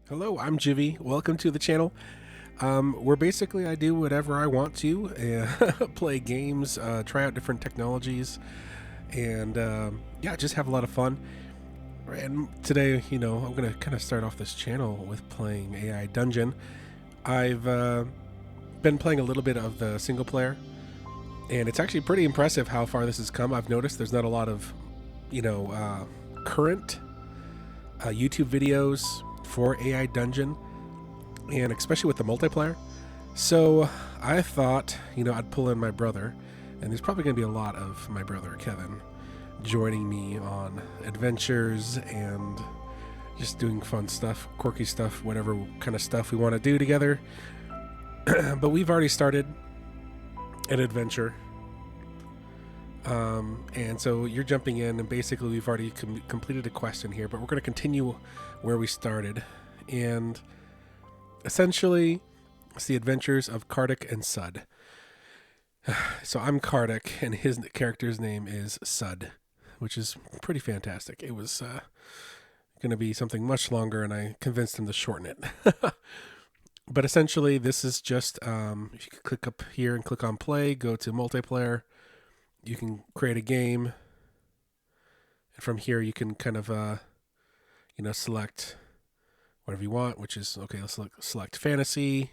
Hello, I'm Jivy. Welcome to the channel. Where basically I do whatever I want to, play games, try out different technologies, and yeah, just have a lot of fun. And today, I'm gonna kind of start off this channel with playing AIDugeon. I've been playing a little bit of the single player, and it's actually pretty impressive how far this has come. I've noticed there's not a lot of, current YouTube videos for AIDugeon, and especially with the multiplayer. So I thought, I'd pull in my brother, and there's probably going to be a lot of my brother Kevin joining me on adventures and just doing fun stuff, quirky stuff, whatever kind of stuff we want to do together. But we've already started an adventure. And so you're jumping in, and basically we've already completed a quest in here, but we're going to continue where we started. And essentially, it's the adventures of Kardek and Sudd. So I'm Kardek, and his character's name is Sudd, which is pretty fantastic. It was going to be something much longer, and I convinced him to shorten it. But essentially, this is just, if you click up here and click on play, go to multiplayer, you can create a game, and from here you can kind of, select whatever you want, which is, okay, let's select fantasy.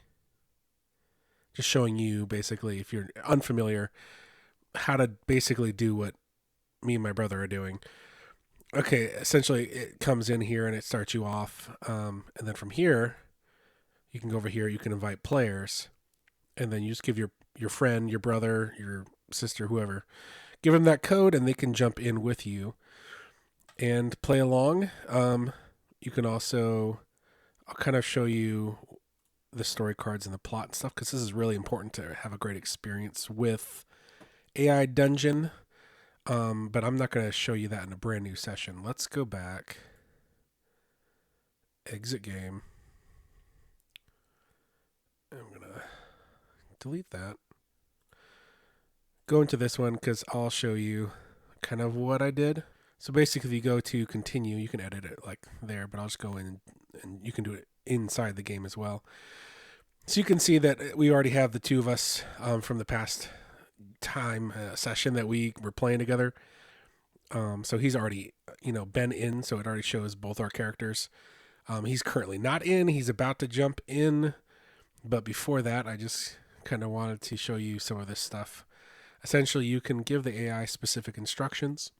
Just showing you, basically, if you're unfamiliar, how to basically do what me and my brother are doing. Okay, essentially it comes in here and it starts you off, and then from here, you can go over here, you can invite players, and then you just give your friend, your brother, your sister, whoever, give them that code and they can jump in with you and play along. You can also, I'll kind of show you the story cards and the plot and stuff, because this is really important to have a great experience with AIDugeon. But I'm not going to show you that in a brand new session. Let's go back, exit game. I'm going to delete that. Go into this one because I'll show you kind of what I did. So basically, if you go to continue, you can edit it like there, but I'll just go in and you can do it inside the game as well. So you can see that we already have the two of us from the past time session that we were playing together. So he's already, been in, so it already shows both our characters. He's currently not in. He's about to jump in. But before that, I just kind of wanted to show you some of this stuff. Essentially, you can give the AI specific instructions.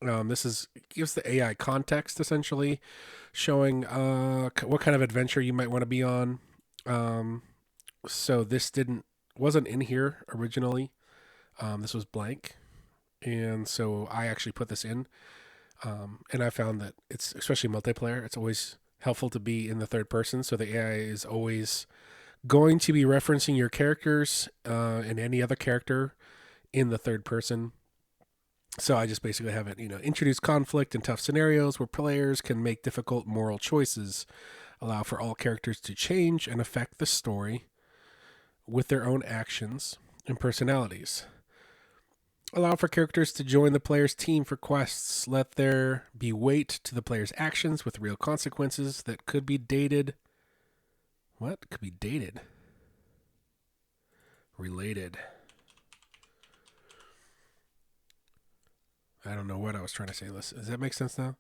This gives the AI context, essentially, showing what kind of adventure you might want to be on. So this wasn't in here originally. This was blank, and so I actually put this in. And I found that it's, especially multiplayer, it's always helpful to be in the third person. So the AI is always going to be referencing your characters and any other character in the third person. So I just basically have it, introduce conflict and tough scenarios where players can make difficult moral choices, allow for all characters to change and affect the story with their own actions and personalities. Allow for characters to join the player's team for quests. Let there be weight to the player's actions with real consequences that could be dated. What? Could be dated. Related. I don't know what I was trying to say. Does that make sense now?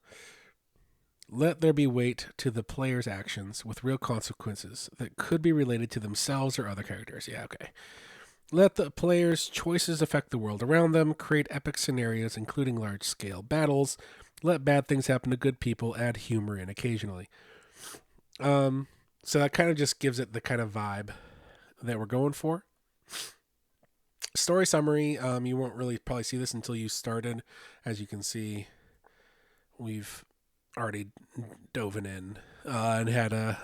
Let there be weight to the player's actions with real consequences that could be related to themselves or other characters. Yeah, okay. Let the player's choices affect the world around them. Create epic scenarios, including large-scale battles. Let bad things happen to good people. Add humor in occasionally. So that kind of just gives it the kind of vibe that we're going for. Story summary, you won't really probably see this until you started. As you can see, we've already dove in and had an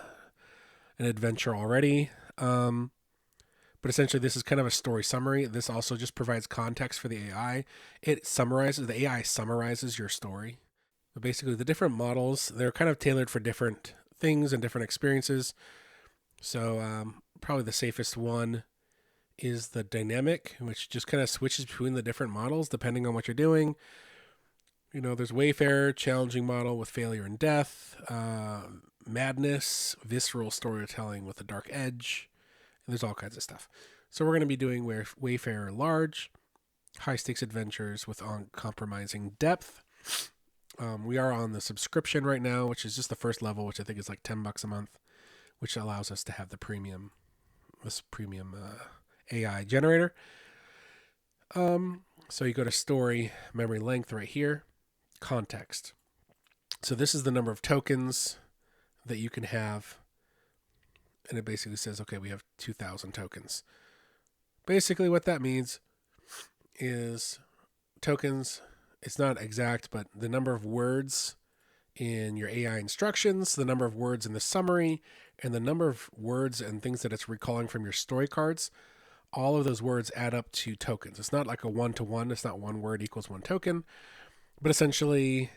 adventure already. But essentially, this is kind of a story summary. This also just provides context for the AI. The AI summarizes your story. But basically, the different models, they're kind of tailored for different things and different experiences. So probably the safest one is the dynamic, which just kind of switches between the different models depending on what you're doing. There's Wayfarer, challenging model with failure and death, madness, visceral storytelling with a dark edge. And there's all kinds of stuff. So we're going to be doing Wayfarer Large, high stakes adventures with uncompromising depth. We are on the subscription right now, which is just the first level, which I think is like $10 a month, which allows us to have this premium AI generator. So you go to story, memory length right here, context. So this is the number of tokens that you can have. And it basically says, okay, we have 2,000 tokens. Basically what that means is tokens, it's not exact, but the number of words in your AI instructions, the number of words in the summary, and the number of words and things that it's recalling from your story cards, all of those words add up to tokens. It's not like a one-to-one. It's not one word equals one token, but essentially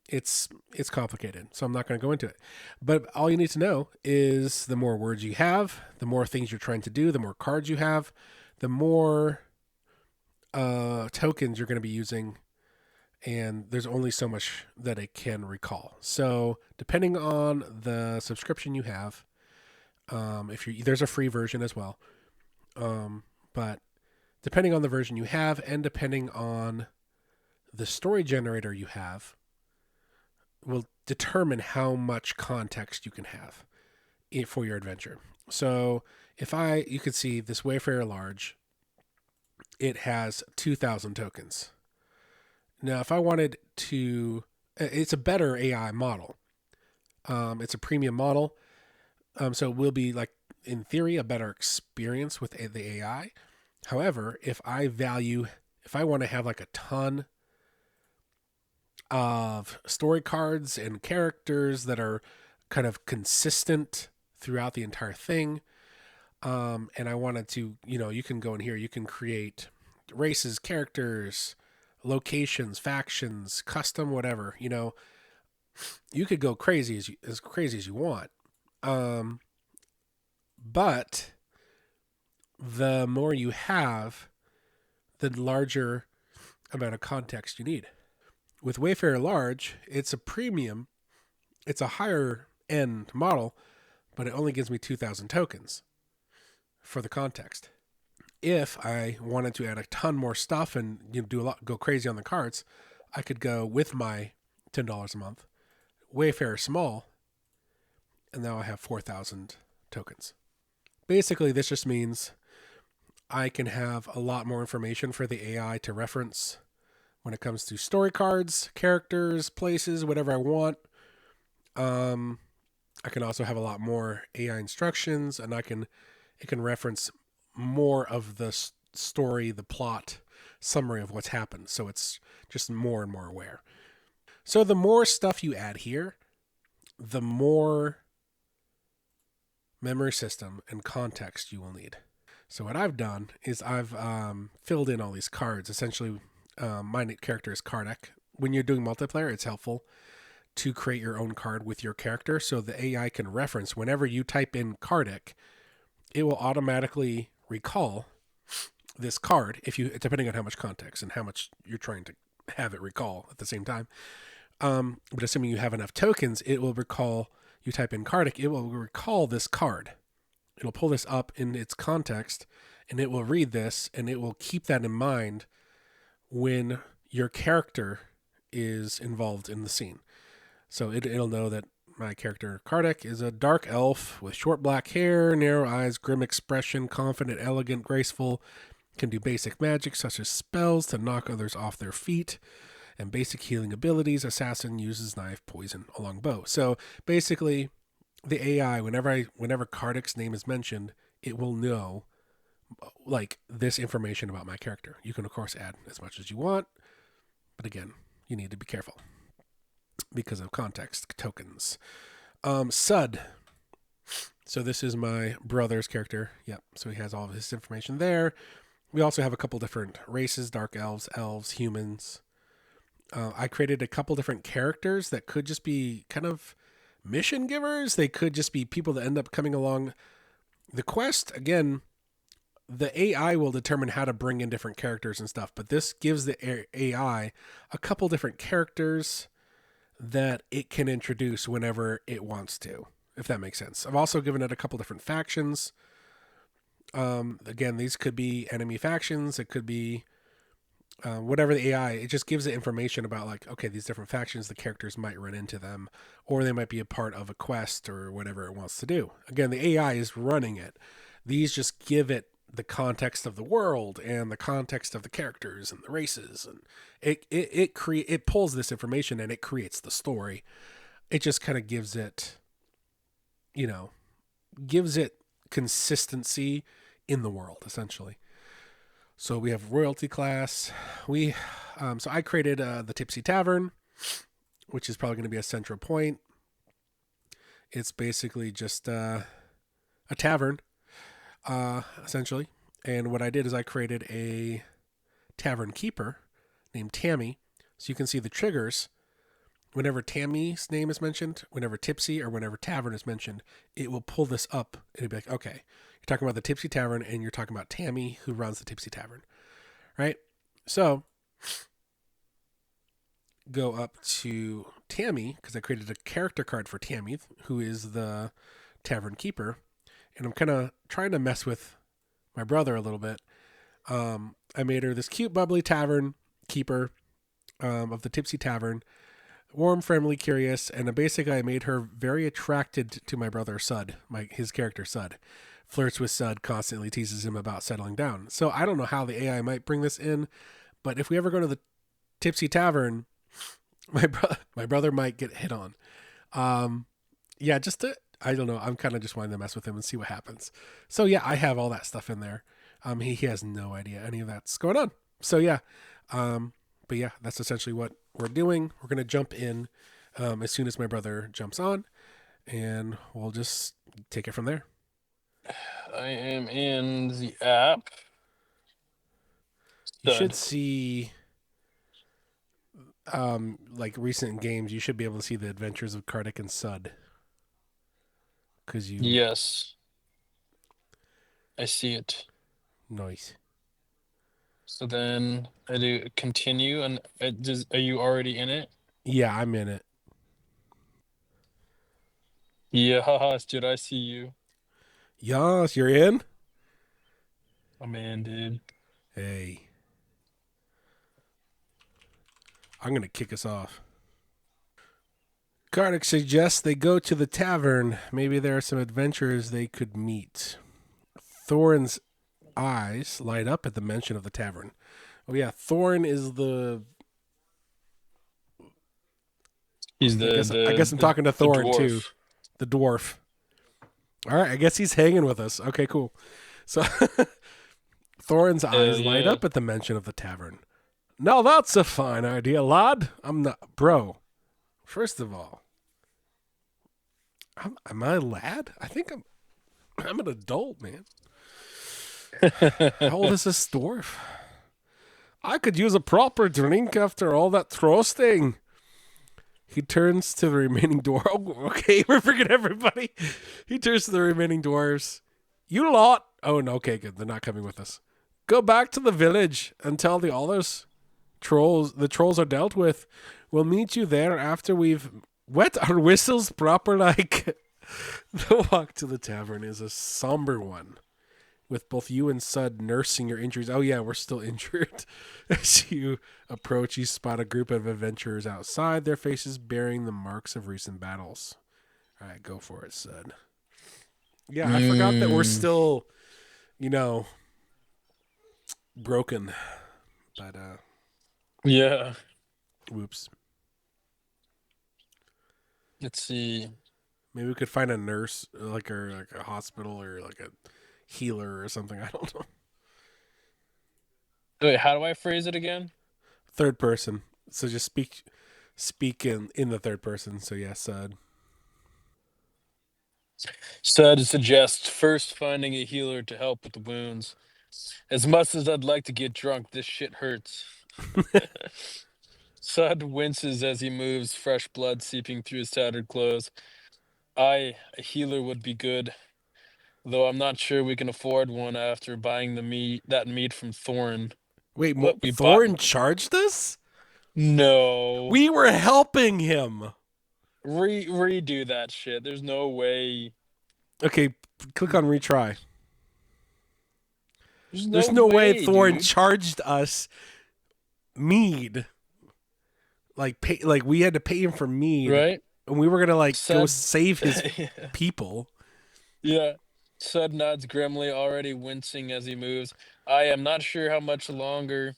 it's complicated. So I'm not going to go into it. But all you need to know is the more words you have, the more things you're trying to do, the more cards you have, the more tokens you're going to be using. And there's only so much that it can recall. So depending on the subscription you have, there's a free version as well. But depending on the version you have and depending on the story generator you have will determine how much context you can have for your adventure. So you could see this Wayfarer Large, it has 2,000 tokens. Now, if I wanted to, it's a better AI model. It's a premium model. So it will be, like, in theory, a better experience with the AI. However, if I want to have like a ton of story cards and characters that are kind of consistent throughout the entire thing, and I wanted to, you can go in here, you can create races, characters, locations, factions, custom, whatever, you could go crazy as crazy as you want. But the more you have, the larger amount of context you need. With Wayfarer Large, it's a premium, it's a higher end model, but it only gives me 2,000 tokens for the context. If I wanted to add a ton more stuff and go crazy on the cards, I could go with my $10 a month, Wayfarer Small, and now I have 4,000 tokens. Basically, this just means I can have a lot more information for the AI to reference when it comes to story cards, characters, places, whatever I want. I can also have a lot more AI instructions, and it can reference more of the story, the plot, summary of what's happened. So it's just more and more aware. So the more stuff you add here, the more memory system and context you will need. So what I've done is I've filled in all these cards. Essentially, my character is Kardek. When you're doing multiplayer, it's helpful to create your own card with your character so the AI can reference whenever you type in Kardek, it will automatically recall this card depending on how much context and how much you're trying to have it recall at the same time. But assuming you have enough tokens, it will recall. You type in Kardek, it will recall this card. It'll pull this up in its context, and it will read this, and it will keep that in mind when your character is involved in the scene. So it'll know that my character, Kardek, is a dark elf with short black hair, narrow eyes, grim expression, confident, elegant, graceful, can do basic magic such as spells to knock others off their feet, and basic healing abilities. Assassin uses knife, poison, along bow. So basically, the AI, whenever Kardek's name is mentioned, it will know like this information about my character. You can of course add as much as you want, but again, you need to be careful because of context tokens. Sudd. So this is my brother's character. Yep. So he has all of his information there. We also have a couple different races: dark elves, humans. I created a couple different characters that could just be kind of mission givers. They could just be people that end up coming along the quest. Again, the AI will determine how to bring in different characters and stuff, but this gives the AI a couple different characters that it can introduce whenever it wants to, if that makes sense. I've also given it a couple different factions. Again, these could be enemy factions. It could be whatever the AI. It just gives it information about like, okay, these different factions, the characters might run into them, or they might be a part of a quest or whatever it wants to do. Again, the AI is running it. These just give it the context of the world and the context of the characters and the races, and it pulls this information and it creates the story. It just kind of gives it, you know, gives it consistency in the world essentially. So we have royalty class. So I created the Tipsy Tavern, which is probably going to be a central point. It's basically just a tavern, essentially. And what I did is I created a tavern keeper named Tammy. So you can see the triggers. Whenever Tammy's name is mentioned, whenever Tipsy or whenever Tavern is mentioned, it will pull this up and it'll be like, okay, you're talking about the Tipsy Tavern and you're talking about Tammy who runs the Tipsy Tavern, right? So go up to Tammy because I created a character card for Tammy, who is the tavern keeper, and I'm kind of trying to mess with my brother a little bit. I made her this cute, bubbly tavern keeper of the Tipsy Tavern, warm, friendly, curious, and basically I made her very attracted to my brother Sudd, his character Sudd. Flirts with Sudd, constantly teases him about settling down. So I don't know how the AI might bring this in, but if we ever go to the Tipsy Tavern, my brother might get hit on. Yeah, I don't know. I'm kind of just wanting to mess with him and see what happens. So yeah, I have all that stuff in there. He has no idea any of that's going on. So yeah, but yeah, that's essentially what we're doing. We're gonna jump in as soon as my brother jumps on, and we'll just take it from there. I am in the app. You should Stud. see like recent games. You should be able to see the adventures of Kardek and Sudd because you Yes, I see it. noise. So then I do continue, and are you already in it? Yeah, I'm in it. Yeah, haha, dude, I see you. Yes, you're in. I'm in, dude. Hey, I'm gonna kick us off. Kardec suggests they go to the tavern. Maybe there are some adventurers they could meet. Thorin's eyes light up at the mention of the tavern. Oh yeah, Thorin is the. He's I guess I'm talking to the Thorin too, dwarf. the dwarf. All right, I guess he's hanging with us. Okay, cool. So Thorin's Hell eyes light yeah. up at the mention of the tavern. Now that's a fine idea, lad. I'm not, bro. First of all, am I a lad? I think I'm an adult, man. How old is this dwarf? I could use a proper drink after all that trosting. He turns to the remaining dwarf. Oh, okay, we're freaking everybody. He turns to the remaining dwarves. You lot. Oh, no, okay, good. They're not coming with us. Go back to the village and tell the others. The trolls are dealt with. We'll meet you there after we've wet our whistles proper like. The walk to the tavern is a somber one, with both you and Sudd nursing your injuries. Oh yeah, we're still injured. As you approach, you spot a group of adventurers outside, their faces bearing the marks of recent battles. All right, go for it, Sudd. Yeah, I forgot that we're Mm, still, broken. But yeah. whoops. Let's see. Maybe we could find a nurse, like a hospital or like a healer or something. I don't know. Wait, how do I phrase it again? Third person. So just speak in the third person. So yeah, Sudd. Stud suggests first finding a healer to help with the wounds. As much as I'd like to get drunk, this shit hurts. Sud winces as he moves, fresh blood seeping through his tattered clothes. A healer would be good, though I'm not sure we can afford one after buying that meat from Thorin. Wait, What we bought? Thorin charged us? No. We were helping him. Redo that shit. There's no way. Okay, click on retry. There's no There's no way way, Thorin dude. charged us mead. Like we had to pay him for mead, Right? and we were gonna like go Said, save his yeah. people. Yeah. Sud nods grimly, already wincing as he moves. I am not sure how much longer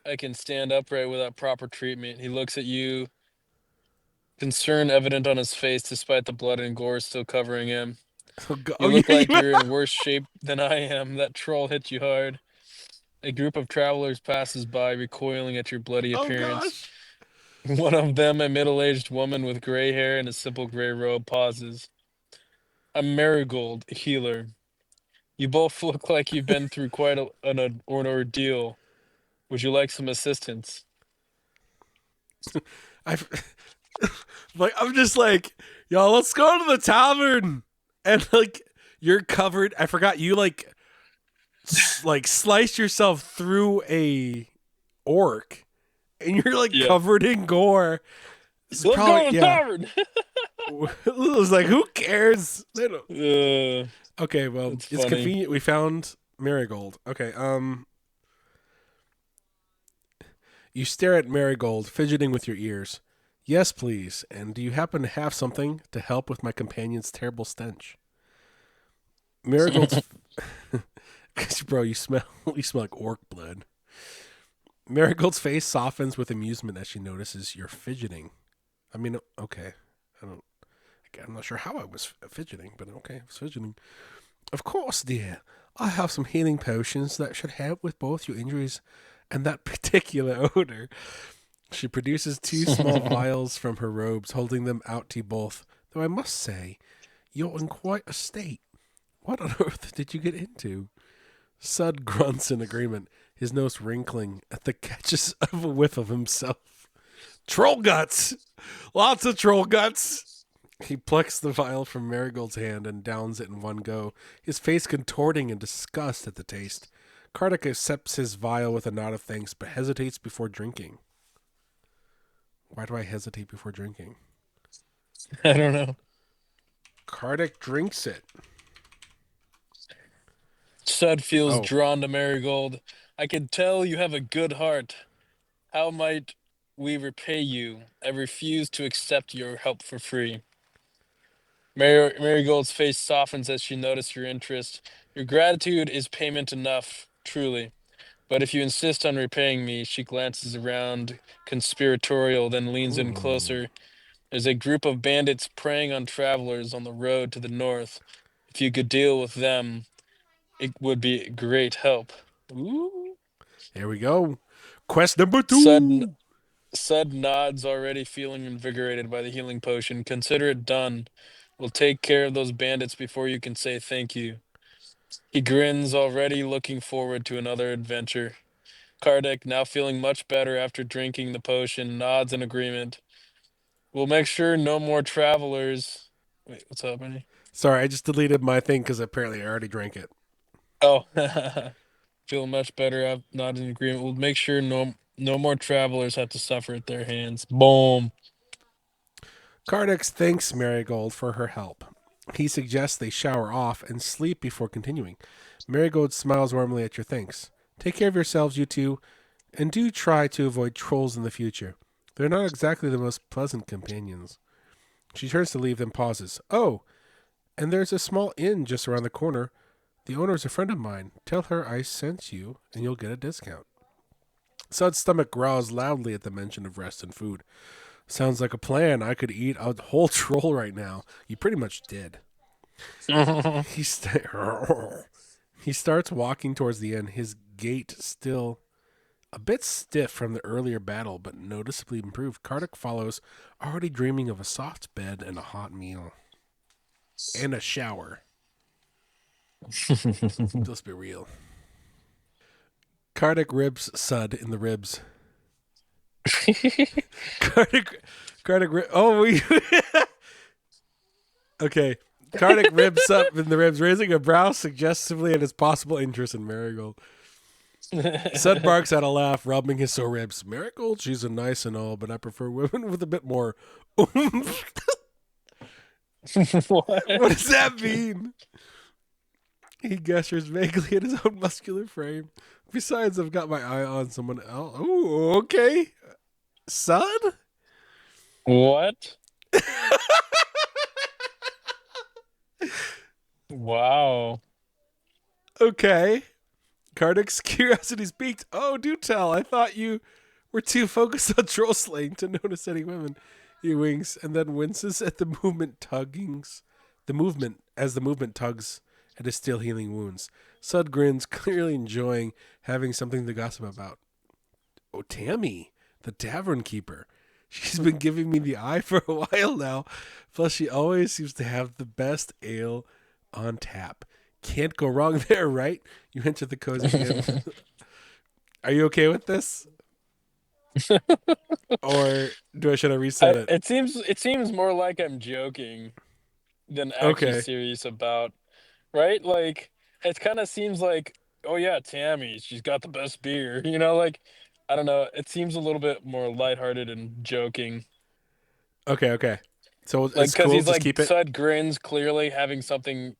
I can stand upright without proper treatment. He looks at you, concern evident on his face despite the blood and gore still covering him. Oh You yeah, look like you're in worse shape than I am. That troll hit you hard. A group of travelers passes by, recoiling at your bloody oh appearance. gosh. One of them, a middle-aged woman with gray hair and a simple gray robe, pauses. I'm Marigold, a healer. You both look like you've been through quite an ordeal. Would you like some assistance? I like I'm just like, y'all, let's go to the tavern. And like you're covered. I forgot you like sliced yourself through a orc and you're like Yeah. covered in gore. This is Let's probably go to the yeah. tavern! It was like, who cares? They don't. uh, Okay, well, that's it's funny. convenient. We found Marigold. Okay, you stare at Marigold, fidgeting with your ears. Yes, please. And do you happen to have something to help with my companion's terrible stench? Marigold's, bro, you smell like orc blood. Marigold's face softens with amusement as she notices you're fidgeting. I mean, okay, I don't. I'm not sure how I was fidgeting, but okay, I was fidgeting. Of course, dear. I have some healing potions that should help with both your injuries and that particular odor. She produces two small vials from her robes, holding them out to you both. Though I must say, you're in quite a state. What on earth did you get into? Sudd grunts in agreement, his nose wrinkling at the catches of a whiff of himself. Troll guts! Lots of troll guts! He plucks the vial from Marigold's hand and downs it in one go, his face contorting in disgust at the taste. Kardek accepts his vial with a nod of thanks, but hesitates before drinking. Why do I hesitate before drinking? I don't know. Kardek drinks it. Stud feels Oh, drawn to Marigold. I can tell you have a good heart. How might we repay you? I refuse to accept your help for free. Marigold's face softens as she notices your interest. Your gratitude is payment enough, truly. But if you insist on repaying me, she glances around, conspiratorial, then leans in ooh. closer. There's a group of bandits preying on travelers on the road to the north. If you could deal with them, it would be a great help. Ooh. Here we go. Quest number Sud, 2. Sud nods, already feeling invigorated by the healing potion. Consider it done. We'll take care of those bandits before you can say thank you. He grins, already looking forward to another adventure. Kardek, now feeling much better after drinking the potion, nods in agreement. We'll make sure no more travelers. Wait, what's happening? Sorry, I just deleted my thing because apparently I already drank it. Oh, feel much better. I'm not in agreement. We'll make sure no more travelers have to suffer at their hands. Boom. Kardek thanks Marigold for her help. He suggests they shower off and sleep before continuing. Marigold smiles warmly at your thanks. Take care of yourselves, you two, and do try to avoid trolls in the future. They're not exactly the most pleasant companions. She turns to leave, then pauses. Oh, and there's a small inn just around the corner. The owner's a friend of mine. Tell her I sent you, and you'll get a discount. Sud's stomach growls loudly at the mention of rest and food. Sounds like a plan. I could eat a whole troll right now. You pretty much did. He, st- he starts walking towards the inn, his gait still a bit stiff from the earlier battle, but noticeably improved. Kardek follows, already dreaming of a soft bed and a hot meal. And a shower. Let's be real. Kardek ribs Sud in the ribs. Kardek, oh, we. Okay. Kardek ribs up in the ribs, raising a brow suggestively at his possible interest in Marigold. Sud barks at a laugh, rubbing his sore ribs. Marigold, she's a nice and all, but I prefer women with a bit more oomph. What What? does that mean? He gestures vaguely at his own muscular frame. Besides, I've got my eye on someone else. Ooh, okay. Son? What? Wow. Okay. Kardek's curiosity's piqued. Oh, do tell. I thought you were too focused on troll slaying to notice any women. He winks and then winces at the movement tuggings. The movement as the movement tugs at his still healing wounds. Sud grins, clearly enjoying having something to gossip about. Oh, Tammy, the tavern keeper. She's been giving me the eye for a while now. Plus, she always seems to have the best ale on tap. Can't go wrong there, right? You enter the cozy inn. Are you okay with this? Or should I reset it? It seems more like I'm joking than actually Okay. serious about, right? Like it kind of seems like, oh yeah, Tammy, she's got the best beer. Like I don't know. It seems a little bit more lighthearted and joking. Okay, okay. So Like it's because cool. he's Just like keep it Sud grins, clearly having something,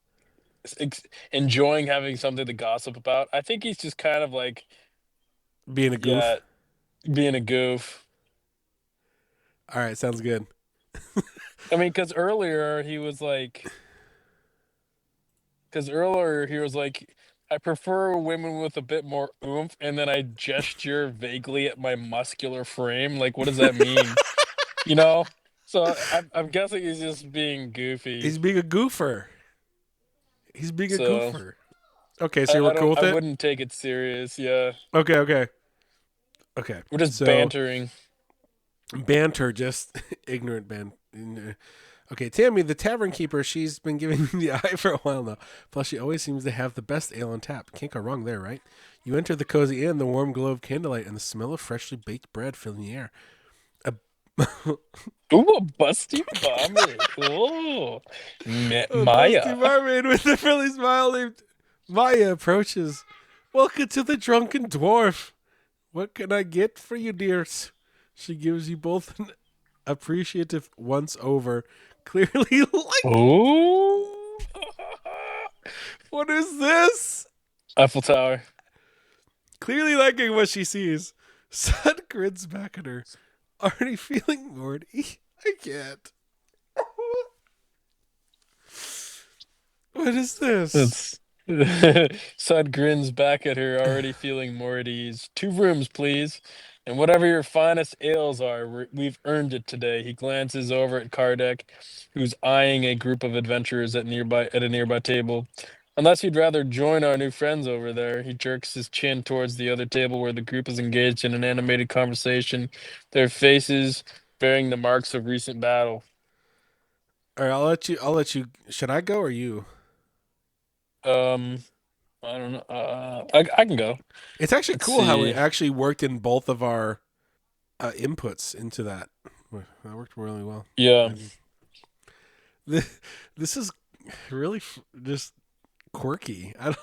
enjoying having something to gossip about. I think he's just kind of like, being a yeah, goof. being a goof. All right, sounds good. I mean, because earlier he was like, I prefer women with a bit more oomph, and then I gesture vaguely at my muscular frame. Like, what does that mean? You know? So I'm guessing he's just being He's goofy. being a goofer. He's being a So goofer. Okay, so I, you were I cool don't with I it? wouldn't take it serious. Yeah, Okay, okay. Okay. we're just So bantering. banter, just ignorant banter. Okay, Tammy, the tavern keeper, she's been giving me the eye for a while now. Plus, she always seems to have the best ale on tap. Can't go wrong there, right? You enter the cozy inn, the warm glow of candlelight and the smell of freshly baked bread filling the air. A Ooh, a busty barmaid. Oh, A Maya. dusty barmaid with a friendly smile named Maya approaches. Welcome to the Drunken Dwarf. What can I get for you, dears? She gives you both an appreciative once over. Clearly, like, Ooh. what is this? Eiffel Tower. Clearly liking what she sees. Sun grins back at her. Already feeling Morty? I can't. What is this? That's Sud grins back at her, already feeling more at ease. 2 rooms, please. And whatever your finest ales are, we've earned it today. He glances over at Kardek, who's eyeing a group of adventurers at a nearby table. Unless you'd rather join our new friends over there, he jerks his chin towards the other table where the group is engaged in an animated conversation, their faces bearing the marks of recent battle. All right, I'll let you. Should I go or you? Um, I don't know. I can go. It's actually Let's cool how it see. actually worked in both of our inputs into that. That worked really well. Yeah. I think this is really just quirky. I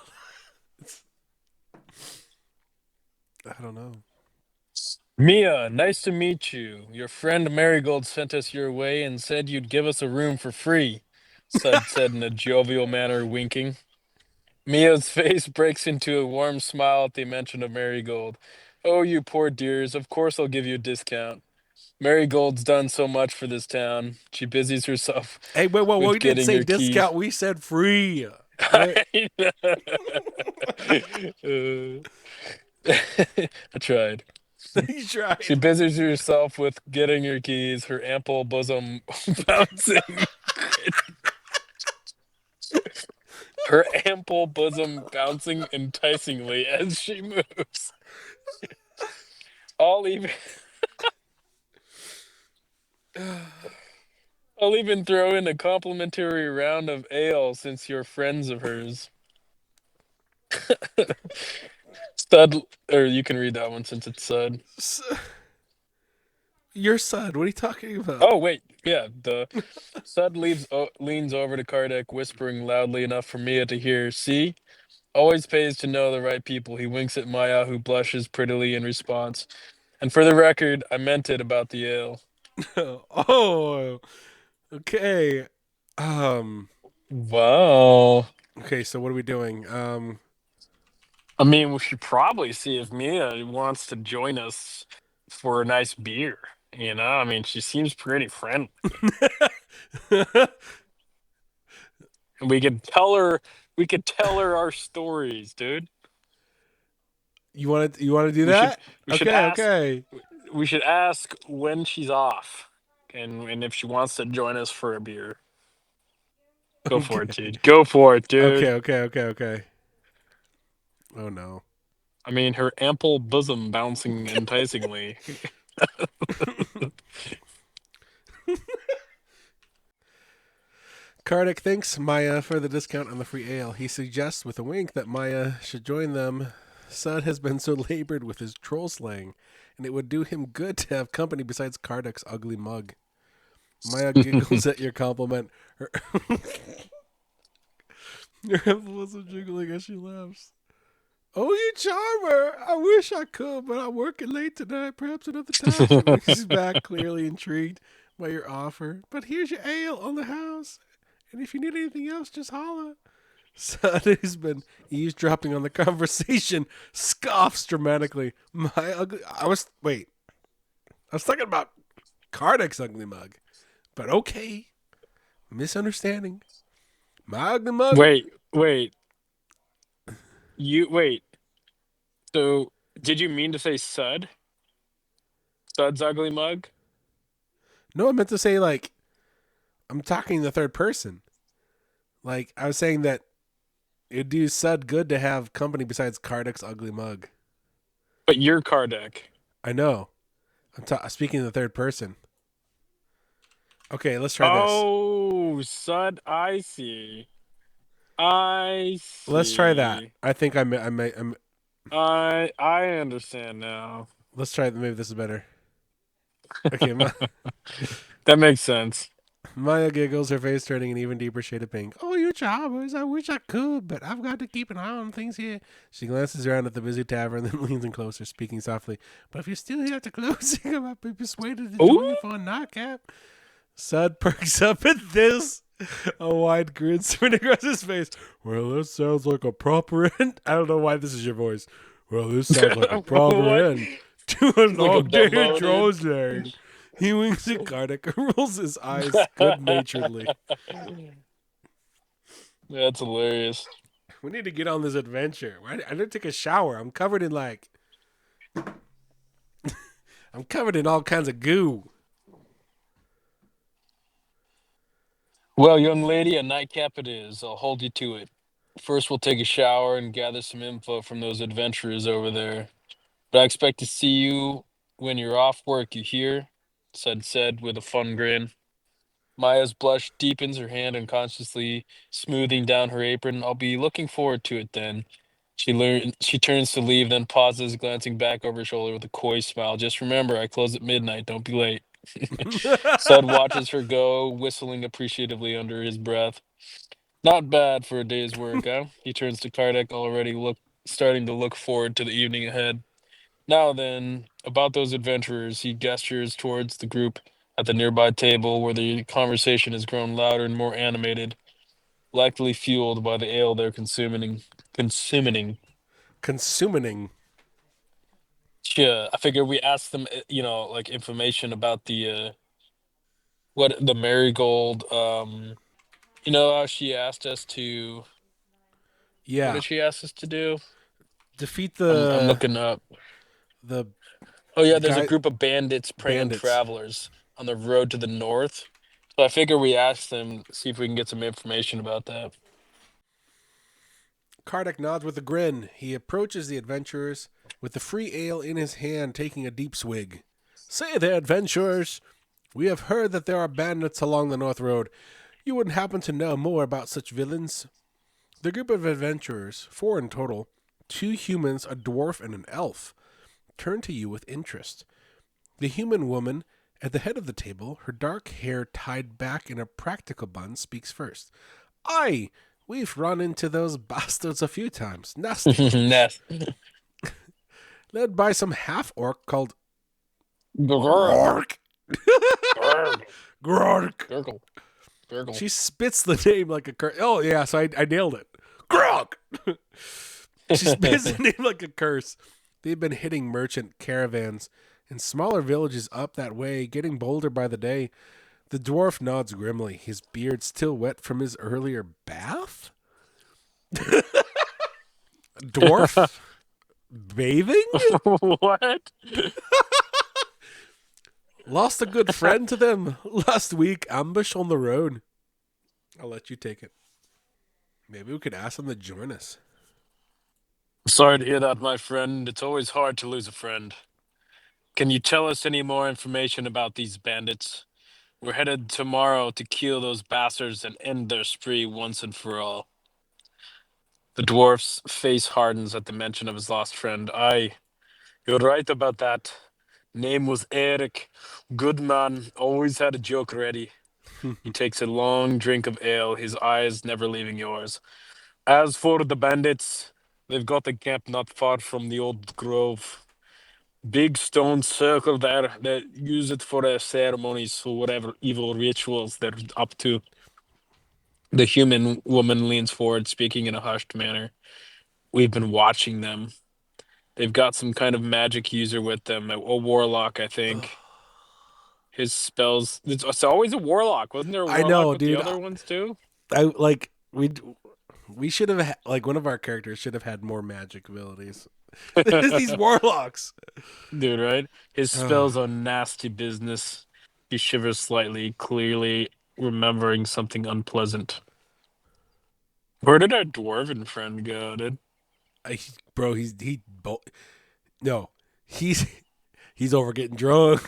don't know. Mia, nice to meet you. Your friend Marigold sent us your way and said you'd give us a room for free, Sud said in a jovial manner, winking. Mia's face breaks into a warm smile at the mention of Marigold. Oh, you poor dears, of course I'll give you a discount. Marigold's done so much for this town. She busies herself Hey, wait, whoa, whoa! with We didn't getting say your keys. discount. We said free. All right. I I tried. You She tried. busies herself with getting her keys, her ample bosom bouncing, her ample bosom bouncing enticingly as she moves. I'll even, I'll even throw in a complimentary round of ale since you're friends of hers. Stud, or you can read that one since it's Sud. Your son. What are you talking about? Oh wait, yeah. The Sud leans over to Kardec, whispering loudly enough for Mia to hear. See, Always pays to know the right people. He winks at Maya, who blushes prettily in response. And for the record, I meant it about the ale. Oh, okay. Um, Wow. okay, so what are we doing? I mean, we should probably see if Mia wants to join us for a nice beer. I mean, she seems pretty friendly. And we could tell her our stories, dude. you want to do We should that? we should Okay, ask okay. we should ask when she's off and if she wants to join us for a beer. Go for it, Okay. dude. Go for it, dude. Okay. Oh no. I mean, her ample bosom bouncing enticingly. Kardek thanks Maya for the discount on the free ale. He suggests with a wink that Maya should join them. Sudd has been so labored with his troll slang, and it would do him good to have company besides Kardek's ugly mug. Maya giggles at your compliment. Her, her impulse of jiggling as she laughs. Oh, you charmer! I wish I could, but I'm working late tonight. Perhaps another time. She winks back, clearly intrigued by your offer. But here's your ale on the house, and if you need anything else, just holler. Son, who's been eavesdropping on the conversation, scoffs dramatically. My ugly. I was talking about Kardek's ugly mug, but okay, misunderstanding. My ugly mug. Wait. Wait. So, did you mean to say Sud? Sud's ugly mug? No, I meant to say like I'm talking in the third person. Like I was saying that it'd do Sud good to have company besides Kardek's ugly mug. But you're Kardec. I know. Speaking in the third person. Okay, let's try this. Oh, Sud, I see. I Let's try that. see. I think I'm I understand now. let's try. Maybe this is better. Okay, That makes sense. Maya giggles, her face turning an even deeper shade of pink. Oh, you charmers! I wish I could, but I've got to keep an eye on things here. She glances around at the busy tavern, then leans in closer, speaking softly. But if you're still here after closing, I might be persuaded to join Ooh, you for a nightcap. Sud perks up at this. A wide grin spreading across his face. Well, this sounds like a proper end. I don't know why this is your voice. Well, this sounds like a proper what? end to a Like a long day of demoted. Drozang. He winks at Kardek and rolls his eyes good naturedly. That's hilarious. We need to get on this adventure. I didn't take a shower. I'm covered in all kinds of goo. Well, young lady, a nightcap it is. I'll hold you to it. First, we'll take a shower and gather some info from those adventurers over there. But I expect to see you when you're off work, you hear? Said with a fun grin. Maya's blush deepens, her hand unconsciously smoothing down her apron. I'll be looking forward to it then. She turns to leave, then pauses, glancing back over her shoulder with a coy smile. Just remember, I close at midnight. Don't be late. Sud watches her go, whistling appreciatively under his breath. Not bad for a day's work, huh? He turns to Kardek, starting to look forward to the evening ahead. Now then, about those adventurers, he gestures towards the group at the nearby table where the conversation has grown louder and more animated, likely fueled by the ale they're consuming. Consuming. Yeah, I figure we ask them, like information about what the marigold. How she asked us to. What Yeah. did she ask us to do? Defeat I'm looking up. the Oh yeah, the there's a guy group of bandits preying bandits. travelers on the road to the north. So I figure we ask them, see if we can get some information about that. Kardec nods with a grin. He approaches the adventurers with the free ale in his hand, taking a deep swig. Say there, adventurers. We have heard that there are bandits along the North Road. You wouldn't happen to know more about such villains? The group of adventurers, 4 in total, 2 humans, a dwarf, and an elf, turn to you with interest. The human woman at the head of the table, her dark hair tied back in a practical bun, speaks first. Aye, We've run into those bastards a few times. Nasty bunch. Nest. Led by some half orc called Gurgle. Grork. Grork. Gurgle. Gurgle. She spits the name like a curse. Oh, yeah, so I nailed it. Grog! She spits the name like a curse. They've been hitting merchant caravans in smaller villages up that way, getting bolder by the day. The dwarf nods grimly, his beard still wet from his earlier bath? Dwarf bathing? What? Lost a good friend to them last week. Ambush on the road. I'll let you take it. Maybe we could ask them to join us. Sorry to hear that, my friend. It's always hard to lose a friend. Can you tell us any more information about these bandits? We're headed tomorrow to kill those bastards and end their spree once and for all. The dwarf's face hardens at the mention of his lost friend. Aye, you're right about that. Name was Eric. Good man, always had a joke ready. He takes a long drink of ale, his eyes never leaving yours. As for the bandits, they've got a camp not far from the old grove. Big stone circle there. They use it for their ceremonies, for whatever evil rituals they're up to. The human woman leans forward, speaking in a hushed manner. We've been watching them. They've got some kind of magic user with them, a warlock, I think. His spells. It's always a warlock. Wasn't there a I warlock know, with the dude. other ones too? I like we should have like one of our characters should have had more magic abilities. These warlocks. Dude, right? His spells are nasty business. He shivers slightly, clearly remembering something unpleasant. Where did our dwarven friend go, dude? Bro, no, he's he's over getting drunk.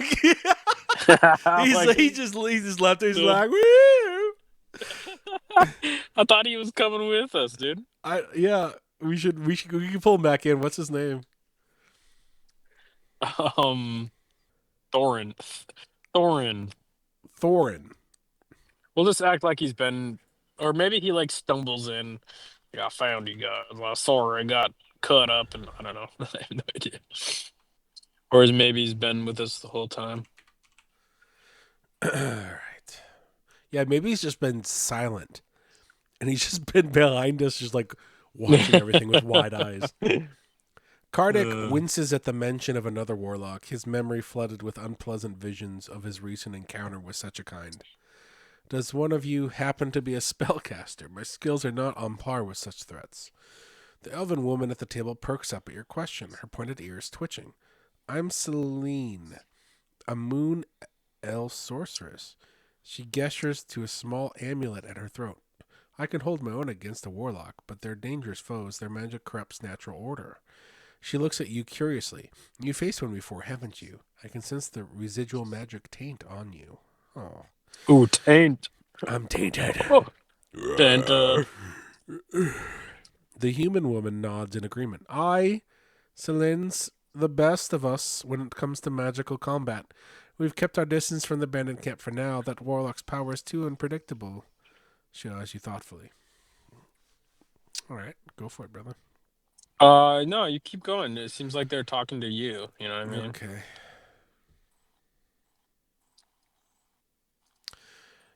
Like, He just left. He's dude, like, woo. I thought he was coming with us, dude. Yeah, we can pull him back in. What's his name? Um, Thorin. Thorin. Thorin. We'll just act like he's been, or maybe he like stumbles in. Yeah, I found you guys. Well, sorry, I got cut up, and I don't know. I have no idea. Or maybe he's been with us the whole time. All right. Yeah, maybe he's just been silent, and he's just been behind us, just like watching everything with wide eyes. Kardek winces at the mention of another warlock, his memory flooded with unpleasant visions of his recent encounter with such a kind. Does one of you happen to be a spellcaster? My skills are not on par with such threats. The elven woman at the table perks up at your question, her pointed ears twitching. I'm Celine, a moon elf sorceress. She gestures to a small amulet at her throat. I can hold my own against a warlock, but they're dangerous foes. Their magic corrupts natural order. She looks at you curiously. You faced one before, haven't you? I can sense the residual magic taint on you. Oh. Ooh, taint. I'm tainted. Oh, taint. The human woman nods in agreement. Celine's the best of us when it comes to magical combat. We've kept our distance from the bandit camp for now. That warlock's power is too unpredictable. She eyes you thoughtfully. All right, go for it, brother. No, you keep going. It seems like they're talking to you. You know what I mean? Okay.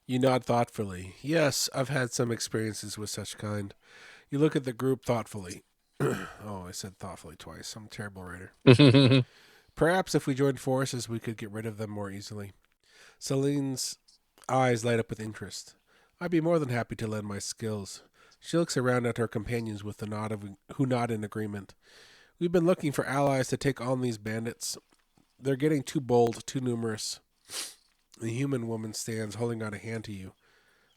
You nod thoughtfully. Yes, I've had some experiences with such kind. You look at the group thoughtfully. Oh, I said thoughtfully twice. I'm a terrible writer. Perhaps if we joined forces, we could get rid of them more easily. Celine's eyes light up with interest. I'd be more than happy to lend my skills. She looks around at her companions with who nod in agreement. We've been looking for allies to take on these bandits. They're getting too bold, too numerous. The human woman stands, holding out a hand to you.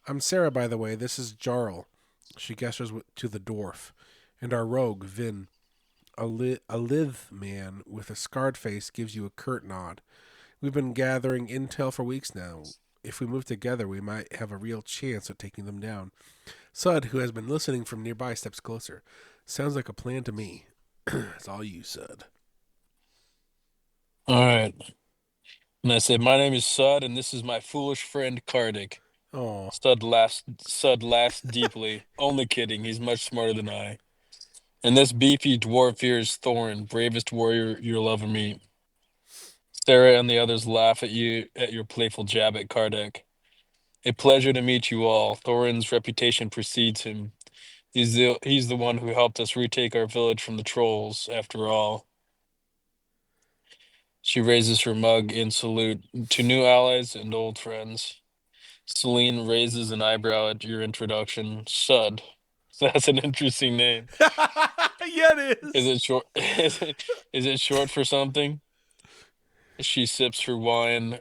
I'm Sarah, by the way. This is Jarl. She gestures to the dwarf. And our rogue, Vin. A lithe man with a scarred face gives you a curt nod. We've been gathering intel for weeks now. If we move together, we might have a real chance at taking them down. Sudd, who has been listening from nearby, steps closer. Sounds like a plan to me. It's all you, Sudd. All right. And I say, my name is Sudd, and this is my foolish friend Kardek. Oh, Sud laughs deeply. Only kidding, he's much smarter than I. And this beefy dwarf here is Thorin, bravest warrior you'll ever meet. Sarah and the others laugh at you at your playful jab at Kardek. A pleasure to meet you all. Thorin's reputation precedes him. He's the one who helped us retake our village from the trolls, after all. She raises her mug in salute to new allies and old friends. Celine raises an eyebrow at your introduction. Sud. That's an interesting name. yeah, it Is is. it short? Is it short for something? She sips her wine,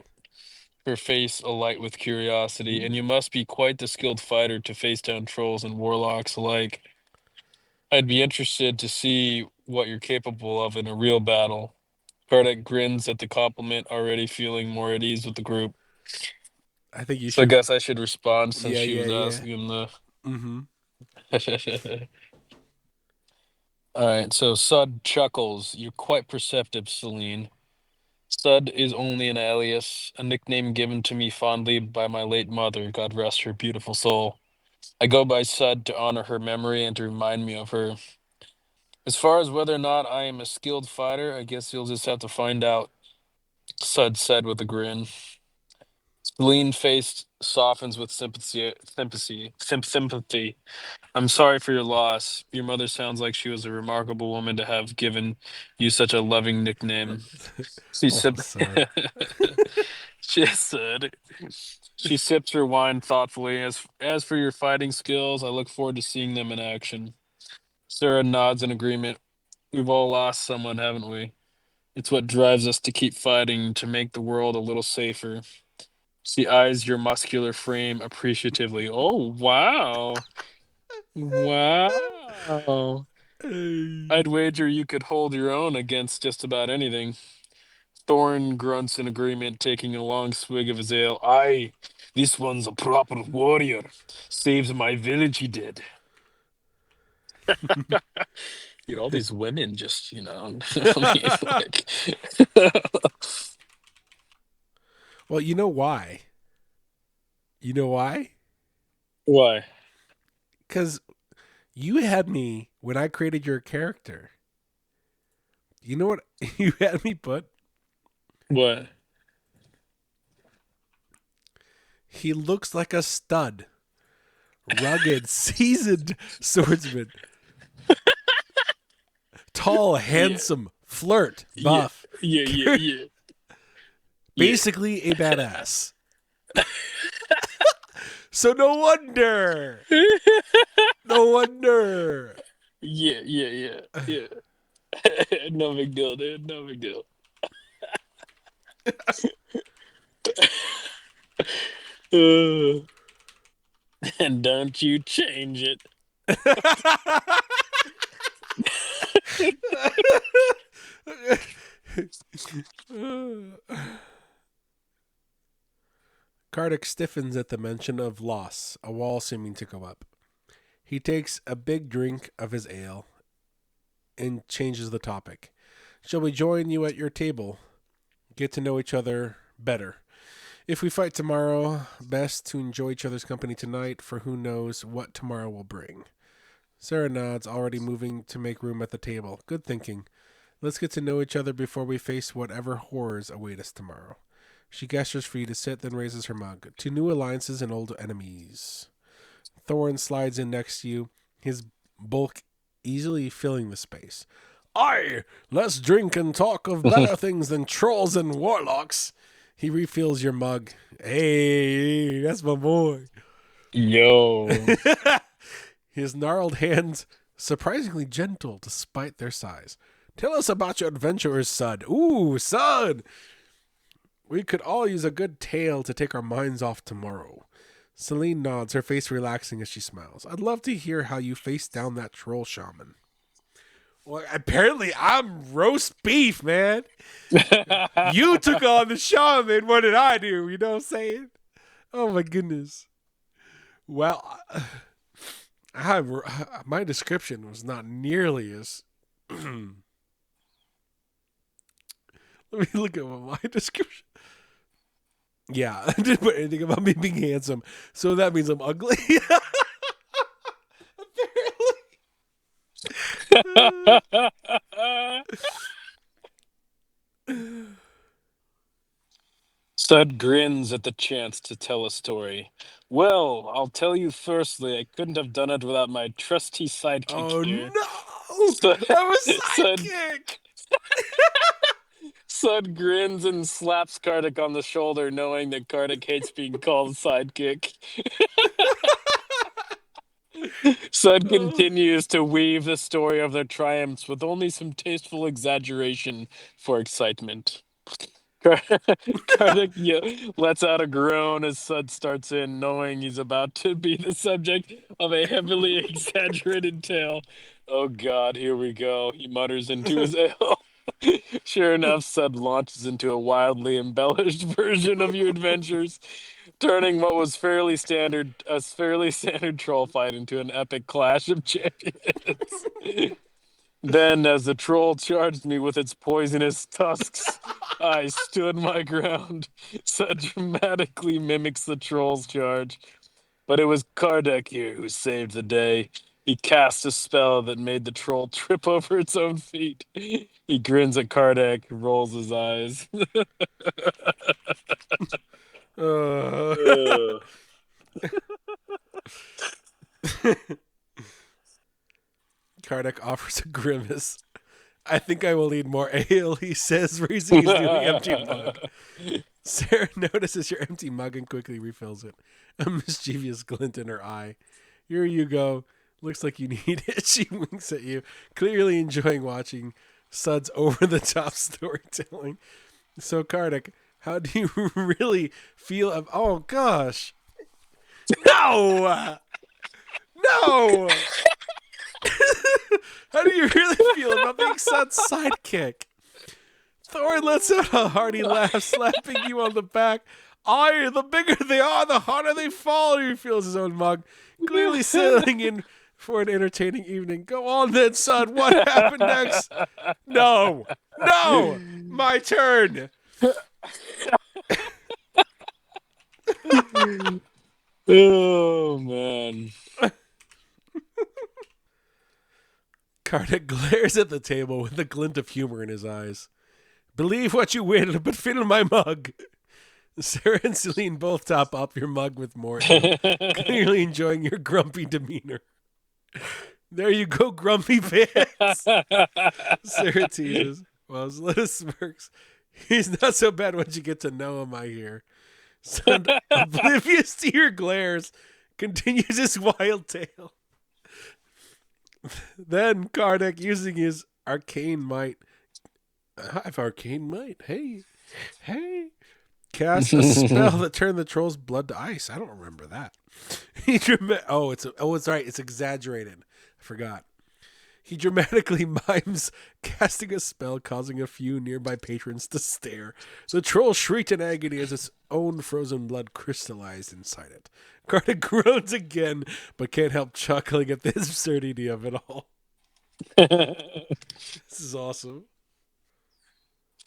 her face alight with curiosity. And you must be quite the skilled fighter to face down trolls and warlocks alike. I'd be interested to see what you're capable of in a real battle. Kardec grins at the compliment, already feeling more at ease with the group. I think you So I should. guess I should respond since Yeah, she yeah, was yeah. asking him the. Mm-hmm. All right, so Sud chuckles. You're quite perceptive, Celine. Sud is only an alias, a nickname given to me fondly by my late mother, God rest her beautiful soul. I go by Sud to honor her memory and to remind me of her. As far as whether or not I am a skilled fighter, I guess you'll just have to find out, Sud said with a grin. Celine face softens with sympathy. I'm sorry for your loss. Your mother sounds like she was a remarkable woman to have given you such a loving nickname. She Oh, sip Sud. she said. She sips her wine thoughtfully. As for your fighting skills, I look forward to seeing them in action. Sarah nods in agreement. We've all lost someone, haven't we? It's what drives us to keep fighting, to make the world a little safer. She eyes your muscular frame appreciatively. Oh, wow. Wow. Hey. I'd wager you could hold your own against just about anything. Thorn grunts in agreement, taking a long swig of his ale. Aye, this one's a proper warrior. Saves my village, he did. Dude, all these women just, I mean, like. Well, you know why? You know why? Why? Because you had me when I created your character. You know what you had me put? What? He looks like a stud. Rugged, seasoned swordsman. Tall, Yeah, handsome, flirt, yeah, buff. yeah, yeah, yeah, Basically a badass. So no wonder. yeah. No wonder. Yeah, yeah, yeah, yeah. No big deal, dude. No big deal. Uh, and don't you change it. Kardek stiffens at the mention of loss, a wall seeming to go up. He takes a big drink of his ale and changes the topic. Shall we join you at your table? Get to know each other better. If we fight tomorrow, best to enjoy each other's company tonight, for who knows what tomorrow will bring. Sarah nods, already moving to make room at the table. Good thinking. Let's get to know each other before we face whatever horrors await us tomorrow. She gestures for you to sit, then raises her mug. To new alliances and old enemies. Thorin slides in next to you, his bulk easily filling the space. Aye, let's drink and talk of better things than trolls and warlocks. He refills your mug. Hey, that's my boy. Yo. His gnarled hands surprisingly gentle despite their size. Tell us about your adventurers, Sud. Ooh, Sud! We could all use a good tale to take our minds off tomorrow. Celine nods, her face relaxing as she smiles. I'd love to hear how you faced down that troll shaman. Well, apparently I'm roast beef, man. You took on the shaman. What did I do? You know what I'm saying? Oh my goodness. Well, my description was not nearly as. Let me look at my description. Yeah, I didn't put anything about me being handsome, so that means I'm ugly. Sud grins at the chance to tell a story. Well, I'll tell you firstly, I couldn't have done it without my trusty sidekick Oh here. no! Sud, I'm a Sud, sidekick. Sud grins and slaps Kardek on the shoulder, knowing that Kardek hates being called sidekick. Sud Oh. continues to weave the story of their triumphs with only some tasteful exaggeration for excitement. Kardec lets out a groan as Sud starts in, knowing he's about to be the subject of a heavily exaggerated tale. Oh God, here we go, he mutters into his ale. Sure enough, Sud launches into a wildly embellished version of your adventures, turning what was fairly standard troll fight into an epic clash of champions. Then, as the troll charged me with its poisonous tusks, I stood my ground. Sud dramatically mimics the troll's charge. But it was Kardec here who saved the day. He cast a spell that made the troll trip over its own feet. He grins at Kardec, rolls his eyes. Uh. Uh, Kardec offers a grimace. I think I will need more ale, he says, raising his newly emptied mug. Sarah notices your empty mug and quickly refills it, a mischievous glint in her eye. Here you go. Looks like you need it. She winks at you, clearly enjoying watching Sud's over the top storytelling. So, Kardec, how do you really feel? Oh, gosh. No! No! How do you really feel about being Sud's sidekick? Thorn lets out a hearty laugh, slapping you on the back. Aye, the bigger they are, the harder they fall. He refills his own mug, clearly settling in for an entertaining evening. Go on then, son. What happened next? No. No. My turn. oh, man. Kardec glares at the table with a glint of humor in his eyes. Believe what you will, but fill my mug. Sarah and Celine both top up your mug with more ale, clearly enjoying your grumpy demeanor. There you go, grumpy pants. Sarah teases, while Zlita smirks. He's not so bad once you get to know him, I hear. Son, oblivious to your glares, continues his wild tale. Then Kardec, using his arcane might, I have arcane might. Hey, cast a spell that turned the troll's blood to ice. I don't remember that. It's right. It's exaggerated. I forgot. He dramatically mimes casting a spell, causing a few nearby patrons to stare. The troll shrieked in agony as its own frozen blood crystallized inside it. Kardec groans again, but can't help chuckling at the absurdity of it all. This is awesome.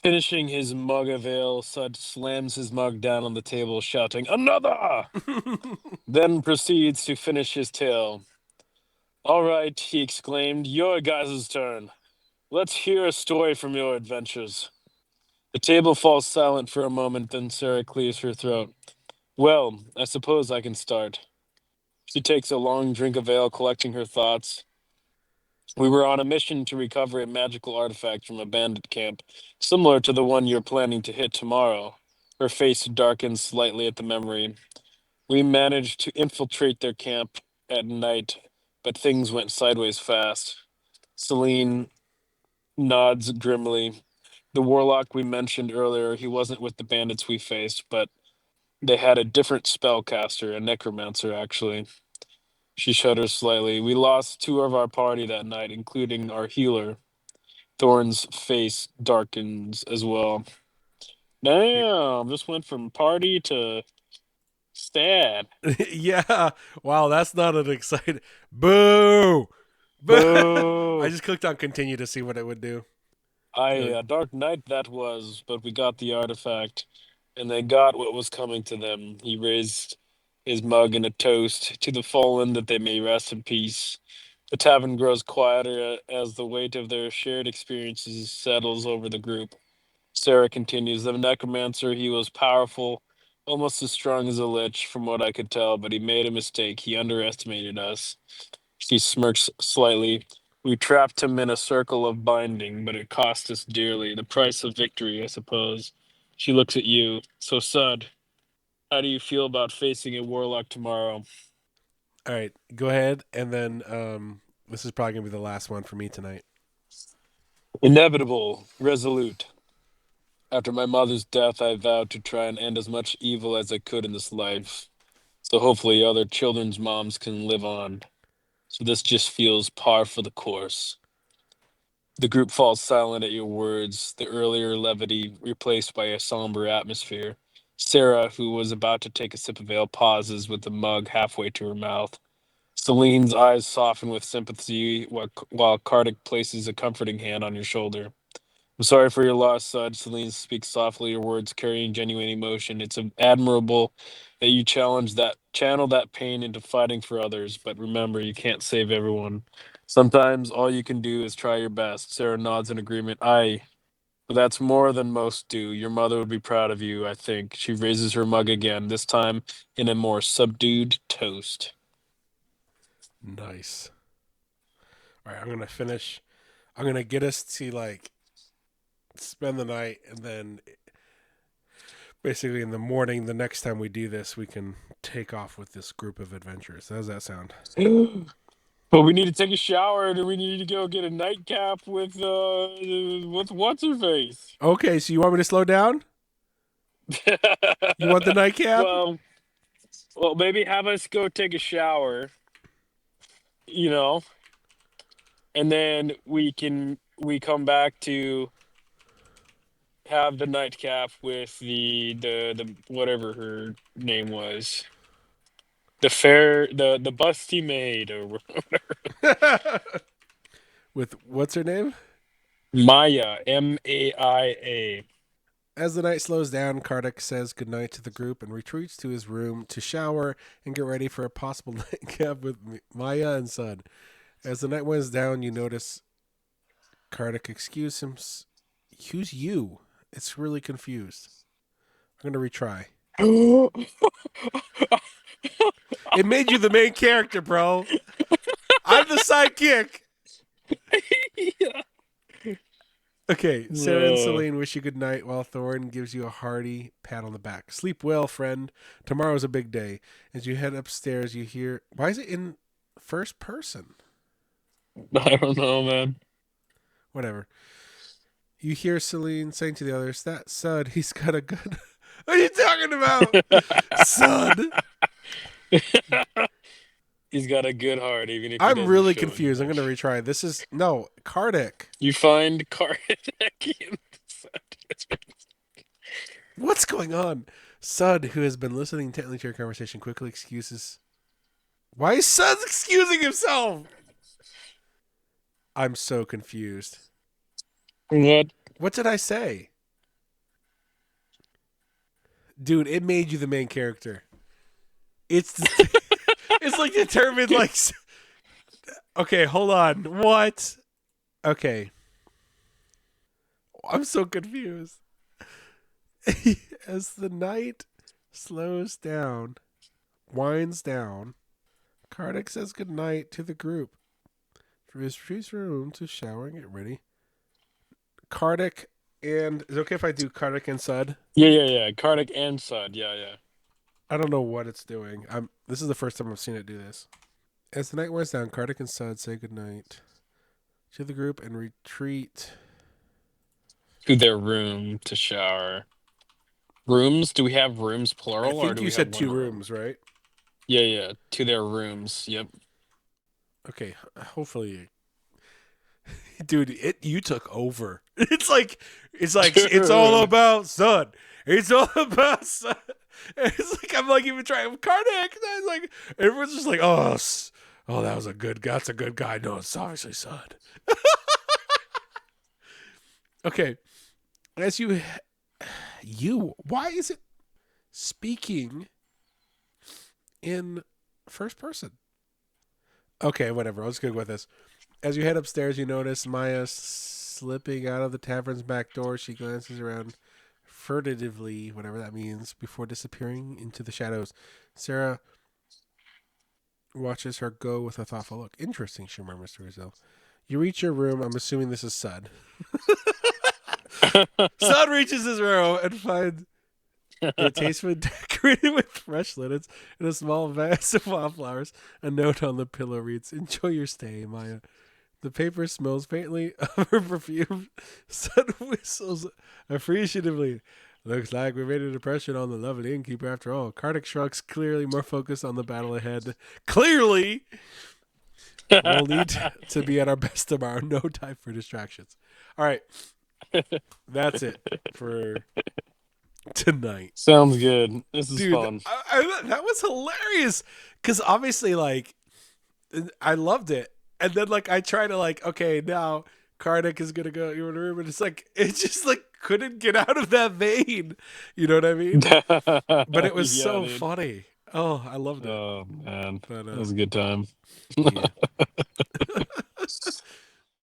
Finishing his mug of ale, Sud slams his mug down on the table, shouting, "Another!" Then proceeds to finish his tale. All right, he exclaimed, your guys' turn. Let's hear a story from your adventures. The table falls silent for a moment, then Sarah clears her throat. Well, I suppose I can start. She takes a long drink of ale, collecting her thoughts. We were on a mission to recover a magical artifact from a bandit camp, similar to the one you're planning to hit tomorrow. Her face darkens slightly at the memory. We managed to infiltrate their camp at night, but things went sideways fast. Celine nods grimly. The warlock we mentioned earlier, he wasn't with the bandits we faced, but they had a different spellcaster, a necromancer, actually. She shudders slightly. We lost two of our party that night, including our healer. Thorn's face darkens as well. Damn, just went from party to stab. Yeah. Wow, that's not an exciting. Boo! Boo! I Boo! just clicked on continue to see what it would do. A dark night that was, but we got the artifact. and they got what was coming to them. He raised his mug in a toast to the fallen that they may rest in peace. The tavern grows quieter as the weight of their shared experiences settles over the group. Sarah continues, the necromancer, he was powerful, almost as strong as a lich, from what I could tell, but he made a mistake. He underestimated us. She smirks slightly. We trapped him in a circle of binding, but it cost us dearly. The price of victory, I suppose. She looks at you. So, Sud, how do you feel about facing a warlock tomorrow? All right, go ahead, and then this is probably gonna be the last one for me tonight. Inevitable, resolute. After my mother's death, I vowed to try and end as much evil as I could in this life. So hopefully other children's moms can live on. So this just feels par for the course. The group falls silent at your words, the earlier levity replaced by a somber atmosphere. Sarah, who was about to take a sip of ale, pauses with the mug halfway to her mouth. Celine's eyes soften with sympathy while Kardek places a comforting hand on your shoulder. I'm sorry for your loss, Sud. Celine speaks softly, her words carrying genuine emotion. It's admirable that you channel that pain into fighting for others, but remember, you can't save everyone. Sometimes all you can do is try your best. Sarah nods in agreement. Aye, but that's more than most do. Your mother would be proud of you, I think. She raises her mug again, this time in a more subdued toast. Nice. All right, I'm gonna finish. I'm gonna get us to like spend the night, and then basically in the morning, the next time we do this, we can take off with this group of adventurers. How does that sound? But we need to take a shower, and we need to go get a nightcap with what's her face. Okay, so you want me to slow down? You want the nightcap? well, well, maybe have us go take a shower, you know, and then we come back to have the nightcap with the whatever her name was, the busty maid or With what's her name? Maya, Maia. As the night slows down, Kardek says goodnight to the group and retreats to his room to shower and get ready for a possible nightcap with Maya and Sud. As the night winds down, you notice Kardek excuse him. Who's you? It's really confused. I'm gonna retry. It made you the main character, bro. I'm the sidekick. Yeah. Okay, Sarah and Uh, Celine wish you good night while Thorin gives you a hearty pat on the back. Sleep well, friend. Tomorrow's a big day. As you head upstairs, you hear. Why is it in first person? I don't know, man. Whatever. You hear Celine saying to the others, that Sud, he's got a good. What are you talking about? Sud. He's got a good heart, even if he I'm doesn't really show it confused. I'm going to much. retry. This is. No, Kardek. You find Kardec in What's going on? Sud, who has been listening intently to your conversation, quickly excuses. Why is Sud excusing himself? I'm so confused. what? What did I say? Dude, it made you the main character. It's it's like determined like okay, hold on. What? Okay. I'm so confused. As the night slows down, winds down, Kardec says goodnight to the group. For his room to shower and get ready. Kardec and is it okay if I do Kardec and Sudd? Yeah. Kardec and Sudd. Yeah. I don't know what it's doing. This is the first time I've seen it do this. As the night wears down, Kardec and Sudd say goodnight to the group and retreat. To their room to shower. Rooms? Do we have rooms I plural or think do you we have said one two room? rooms, right? Yeah. To their rooms. Yep. Okay, hopefully, dude, you took over. It's all Dude. about Sun. It's all about Sun. It's like I'm like even trying Kardec. It's like everyone's just like, oh, that's a good guy. No, it's obviously Sun. Okay, as why is it? speaking in first person. Okay, whatever. I'll just go with this. As you head upstairs, you notice Maya slipping out of the tavern's back door. She glances around furtively, whatever that means, before disappearing into the shadows. Sarah watches her go with a thoughtful look. Interesting, she murmurs to herself. You reach your room. I'm assuming this is Sudd. Sudd reaches his room and finds it tastefully decorated with fresh linens and a small vase of wildflowers. A note on the pillow reads, "Enjoy your stay, Maya." The paper smells faintly of her perfume. Sudd whistles appreciatively. Looks like we made an impression on the lovely innkeeper after all. Kardek shrugs, clearly more focused on the battle ahead. Clearly! We'll need to be at our best tomorrow. No time for distractions. All right. That's it for tonight. Sounds good. This is Dude, fun. that was hilarious. Because obviously, like, I loved it. And then, like, I try to, like, okay, now Kardek is going to go in the room. And it's like, it just, like, couldn't get out of that vein. You know what I mean? But it was so funny. Oh, I loved it. Oh, man. But, That was a good time. yeah.